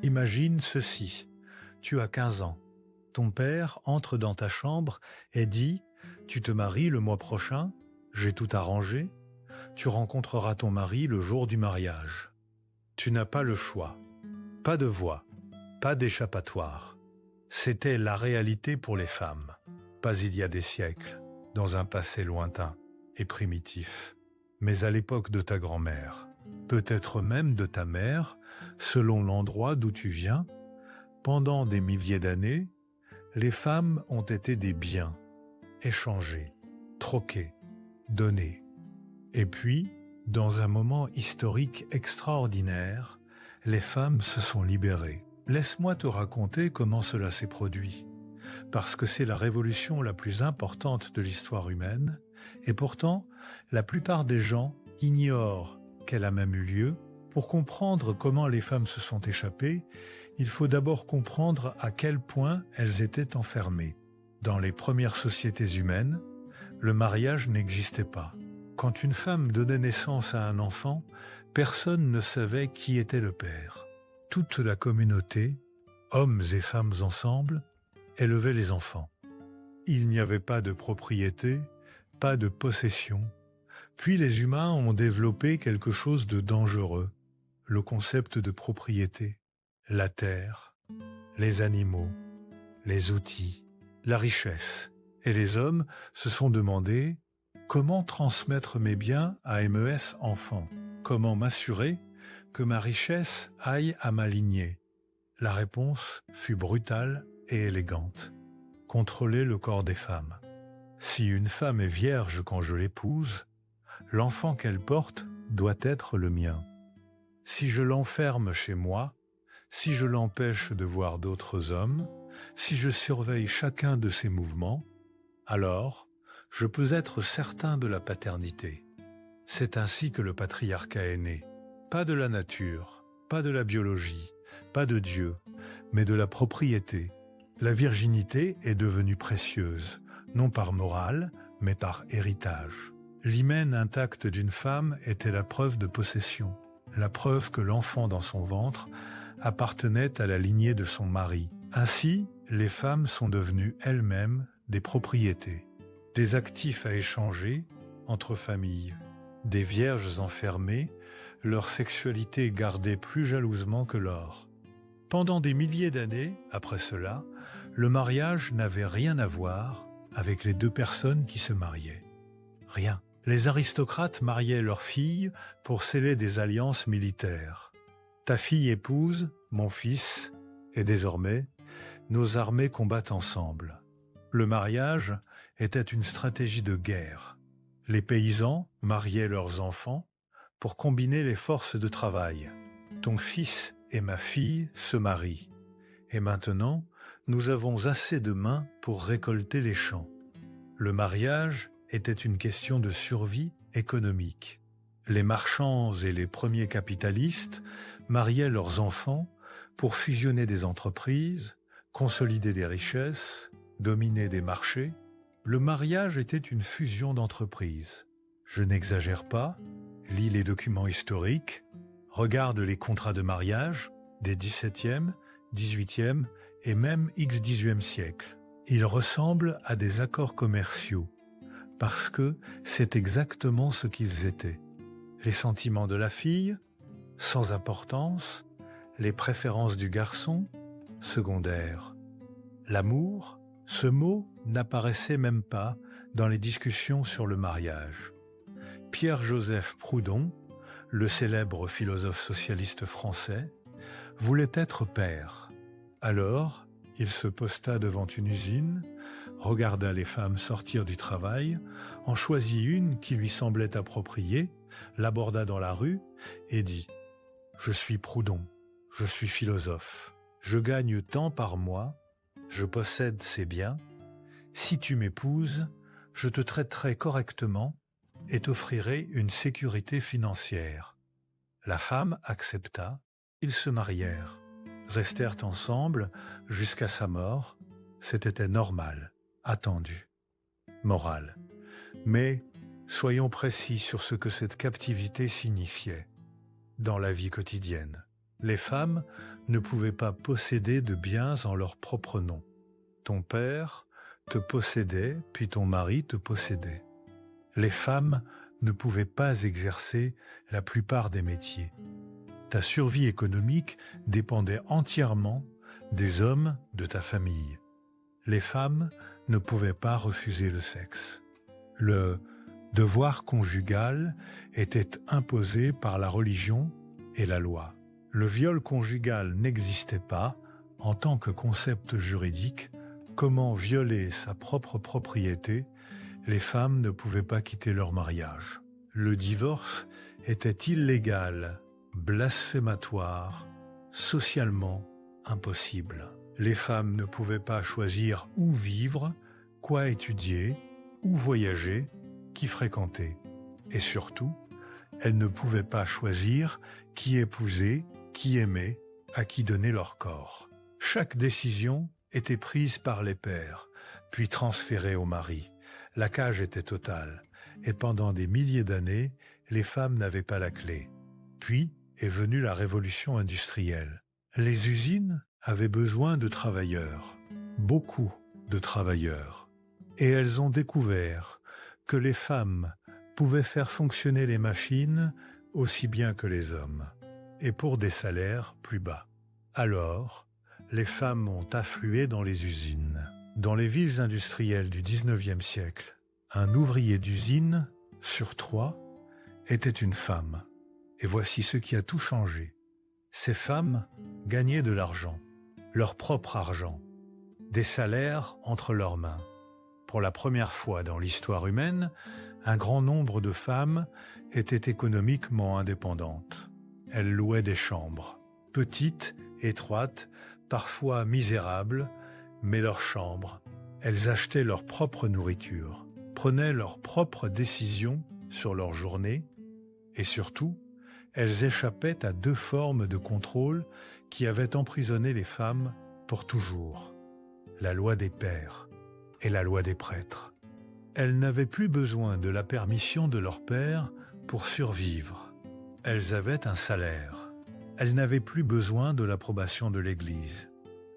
Imagine ceci. Tu as 15 ans. Ton père entre dans ta chambre et dit « Tu te maries le mois prochain, j'ai tout arrangé, tu rencontreras ton mari le jour du mariage. » Tu n'as pas le choix, pas de voie, pas d'échappatoire. C'était la réalité pour les femmes, pas il y a des siècles, dans un passé lointain et primitif, mais à l'époque de ta grand-mère, peut-être même de ta mère, selon l'endroit d'où tu viens. Pendant des milliers d'années, les femmes ont été des biens, échangés, troqués, donnés. Et puis, dans un moment historique extraordinaire, les femmes se sont libérées. Laisse-moi te raconter comment cela s'est produit, parce que c'est la révolution la plus importante de l'histoire humaine, et pourtant, la plupart des gens ignorent qu'elle a même eu lieu. Pour comprendre comment les femmes se sont échappées, il faut d'abord comprendre à quel point elles étaient enfermées. Dans les premières sociétés humaines, le mariage n'existait pas. Quand une femme donnait naissance à un enfant, personne ne savait qui était le père. Toute la communauté, hommes et femmes ensemble, élevait les enfants. Il n'y avait pas de propriété, pas de possession. Puis les humains ont développé quelque chose de dangereux, le concept de propriété, la terre, les animaux, les outils, la richesse. Et les hommes se sont demandé comment transmettre mes biens à mes enfants, comment m'assurer que ma richesse aille à ma lignée. La réponse fut brutale et élégante. Contrôler le corps des femmes. Si une femme est vierge quand je l'épouse, l'enfant qu'elle porte doit être le mien. Si je l'enferme chez moi, si je l'empêche de voir d'autres hommes, si je surveille chacun de ses mouvements, alors je peux être certain de la paternité. C'est ainsi que le patriarcat est né. Pas de la nature, pas de la biologie, pas de Dieu, mais de la propriété. La virginité est devenue précieuse, non par morale, mais par héritage. L'hymen intact d'une femme était la preuve de possession, la preuve que l'enfant dans son ventre appartenait à la lignée de son mari. Ainsi, les femmes sont devenues elles-mêmes des propriétés, des actifs à échanger entre familles, des vierges enfermées, leur sexualité gardée plus jalousement que l'or. Pendant des milliers d'années, après cela, le mariage n'avait rien à voir avec les deux personnes qui se mariaient. Rien. Les aristocrates mariaient leurs filles pour sceller des alliances militaires. Ta fille épouse mon fils, et désormais, nos armées combattent ensemble. Le mariage était une stratégie de guerre. Les paysans mariaient leurs enfants pour combiner les forces de travail. Ton fils et ma fille se marient. Et maintenant, nous avons assez de mains pour récolter les champs. Le mariage était une question de survie économique. Les marchands et les premiers capitalistes mariaient leurs enfants pour fusionner des entreprises, consolider des richesses, dominer des marchés. Le mariage était une fusion d'entreprises. Je n'exagère pas, lis les documents historiques, regarde les contrats de mariage des XVIIe, XVIIIe et même XVIIIe siècle. Ils ressemblent à des accords commerciaux, parce que c'est exactement ce qu'ils étaient. Les sentiments de la fille, sans importance, les préférences du garçon, secondaires. L'amour, ce mot n'apparaissait même pas dans les discussions sur le mariage. Pierre-Joseph Proudhon, le célèbre philosophe socialiste français, voulait être père. Alors, il se posta devant une usine, regarda les femmes sortir du travail, en choisit une qui lui semblait appropriée, l'aborda dans la rue et dit « Je suis Proudhon, je suis philosophe, je gagne tant par mois, je possède ces biens, si tu m'épouses, je te traiterai correctement et t'offrirai une sécurité financière. » La femme accepta, ils se marièrent, restèrent ensemble jusqu'à sa mort, c'était normal, attendu, moral. Mais soyons précis sur ce que cette captivité signifiait. Dans la vie quotidienne, les femmes ne pouvaient pas posséder de biens en leur propre nom. Ton père te possédait, puis ton mari te possédait. Les femmes ne pouvaient pas exercer la plupart des métiers. Ta survie économique dépendait entièrement des hommes de ta famille. Les femmes ne pouvaient pas refuser le sexe. Le devoir conjugal était imposé par la religion et la loi. Le viol conjugal n'existait pas en tant que concept juridique. Comment violer sa propre propriété? Les femmes ne pouvaient pas quitter leur mariage. Le divorce était illégal, blasphématoire, socialement impossible. Les femmes ne pouvaient pas choisir où vivre, quoi étudier, où voyager, qui fréquenter. Et surtout, elles ne pouvaient pas choisir qui épouser, qui aimer, à qui donner leur corps. Chaque décision était prise par les pères, puis transférée au mari. La cage était totale, et pendant des milliers d'années, les femmes n'avaient pas la clé. Puis est venue la révolution industrielle. Les usines avaient besoin de travailleurs, beaucoup de travailleurs. Et elles ont découvert que les femmes pouvaient faire fonctionner les machines aussi bien que les hommes, et pour des salaires plus bas. Alors, les femmes ont afflué dans les usines. Dans les villes industrielles du XIXe siècle, un ouvrier d'usine sur 3 était une femme. Et voici ce qui a tout changé. Ces femmes gagnaient de l'argent, leur propre argent, des salaires entre leurs mains. Pour la première fois dans l'histoire humaine, un grand nombre de femmes étaient économiquement indépendantes. Elles louaient des chambres, petites, étroites, parfois misérables, mais leurs chambres. Elles achetaient leur propre nourriture, prenaient leurs propres décisions sur leur journée et surtout, elles échappaient à 2 formes de contrôle qui avaient emprisonné les femmes pour toujours. La loi des pères et la loi des prêtres. Elles n'avaient plus besoin de la permission de leur père pour survivre. Elles avaient un salaire. Elles n'avaient plus besoin de l'approbation de l'Église.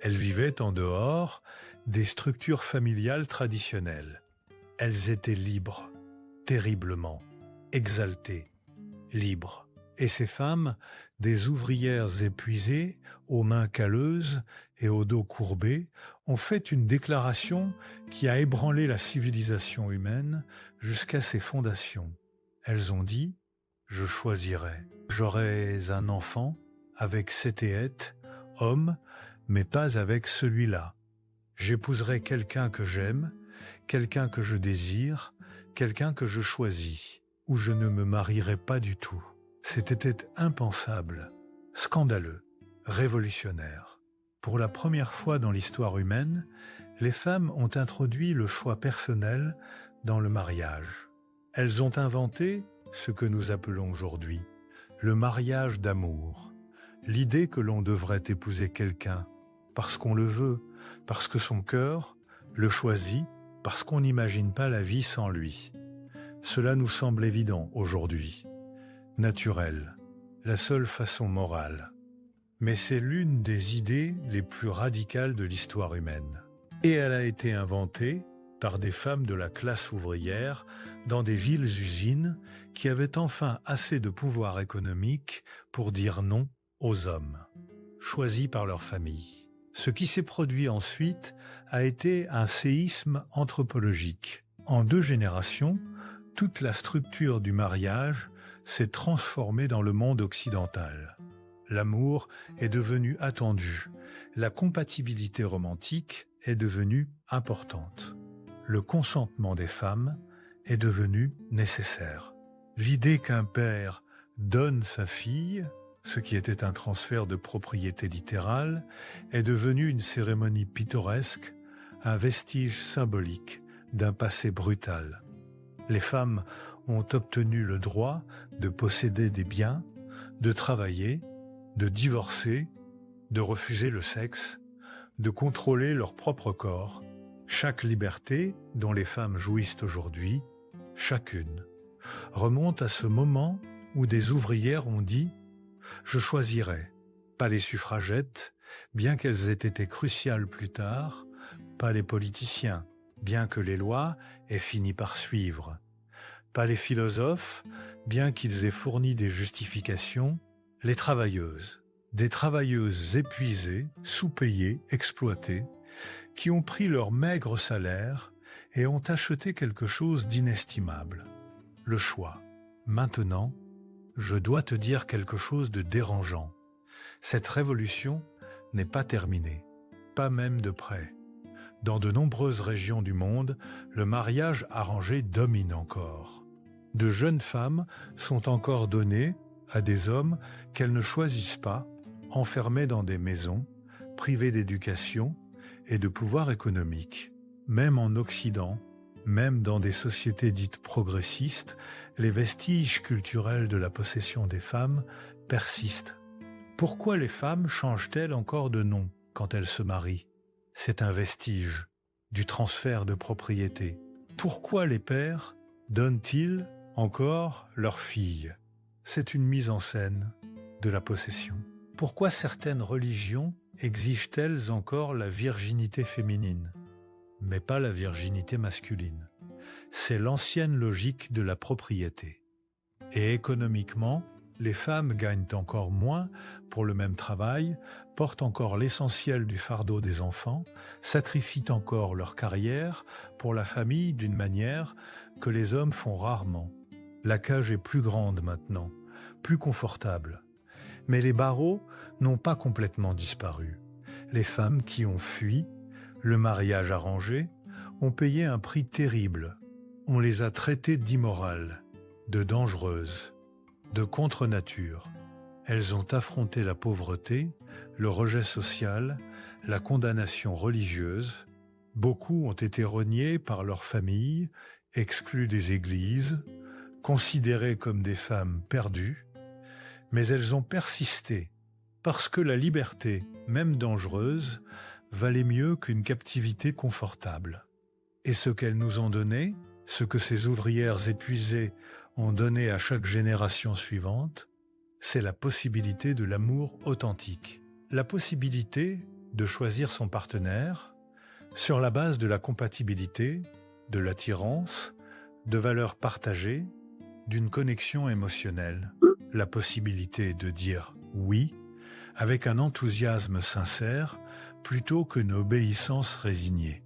Elles vivaient en dehors des structures familiales traditionnelles. Elles étaient libres, terriblement, exaltées, libres. Et ces femmes, des ouvrières épuisées, aux mains calleuses et au dos courbé, ont fait une déclaration qui a ébranlé la civilisation humaine jusqu'à ses fondations. Elles ont dit « Je choisirai. J'aurai un enfant avec Sétéète, homme, mais pas avec celui-là. J'épouserai quelqu'un que j'aime, quelqu'un que je désire, quelqu'un que je choisis, ou je ne me marierai pas du tout. » C'était impensable, scandaleux, révolutionnaire. Pour la première fois dans l'histoire humaine, les femmes ont introduit le choix personnel dans le mariage. Elles ont inventé ce que nous appelons aujourd'hui le mariage d'amour. L'idée que l'on devrait épouser quelqu'un parce qu'on le veut, parce que son cœur le choisit, parce qu'on n'imagine pas la vie sans lui. Cela nous semble évident aujourd'hui, naturel, la seule façon morale. Mais c'est l'une des idées les plus radicales de l'histoire humaine. Et elle a été inventée par des femmes de la classe ouvrière dans des villes-usines qui avaient enfin assez de pouvoir économique pour dire non aux hommes, choisis par leur famille. Ce qui s'est produit ensuite a été un séisme anthropologique. En 2 générations, toute la structure du mariage s'est transformée dans le monde occidental. L'amour est devenu attendu, la compatibilité romantique est devenue importante. Le consentement des femmes est devenu nécessaire. L'idée qu'un père donne sa fille, ce qui était un transfert de propriété littérale, est devenue une cérémonie pittoresque, un vestige symbolique d'un passé brutal. Les femmes ont obtenu le droit de posséder des biens, de travailler, de divorcer, de refuser le sexe, de contrôler leur propre corps. Chaque liberté dont les femmes jouissent aujourd'hui, chacune, remonte à ce moment où des ouvrières ont dit « Je choisirai, Pas les suffragettes, bien qu'elles aient été cruciales plus tard, pas les politiciens, bien que les lois aient fini par suivre, pas les philosophes, bien qu'ils aient fourni des justifications, les travailleuses. Des travailleuses épuisées, sous-payées, exploitées, qui ont pris leur maigre salaire et ont acheté quelque chose d'inestimable. Le choix. Maintenant, je dois te dire quelque chose de dérangeant. Cette révolution n'est pas terminée, pas même de près. Dans de nombreuses régions du monde, le mariage arrangé domine encore. De jeunes femmes sont encore données à des hommes qu'elles ne choisissent pas, enfermées dans des maisons, privées d'éducation et de pouvoir économique. Même en Occident, même dans des sociétés dites progressistes, les vestiges culturels de la possession des femmes persistent. Pourquoi les femmes changent-elles encore de nom quand elles se marient? C'est un vestige du transfert de propriété. Pourquoi les pères donnent-ils encore leurs filles? C'est une mise en scène de la possession. Pourquoi certaines religions exigent-elles encore la virginité féminine, mais pas la virginité masculine? C'est l'ancienne logique de la propriété. Et économiquement, les femmes gagnent encore moins pour le même travail, portent encore l'essentiel du fardeau des enfants, sacrifient encore leur carrière pour la famille d'une manière que les hommes font rarement. La cage est plus grande maintenant, plus confortable. Mais les barreaux n'ont pas complètement disparu. Les femmes qui ont fui le mariage arrangé ont payé un prix terrible. On les a traitées d'immorales, de dangereuses, de contre-nature. Elles ont affronté la pauvreté, le rejet social, la condamnation religieuse. Beaucoup ont été reniés par leur famille, exclus des églises, considérées comme des femmes perdues, mais elles ont persisté, parce que la liberté, même dangereuse, valait mieux qu'une captivité confortable. Et ce qu'elles nous ont donné, ce que ces ouvrières épuisées ont donné à chaque génération suivante, c'est la possibilité de l'amour authentique. La possibilité de choisir son partenaire sur la base de la compatibilité, de l'attirance, de valeurs partagées, d'une connexion émotionnelle. La possibilité de dire oui avec un enthousiasme sincère plutôt qu'une obéissance résignée.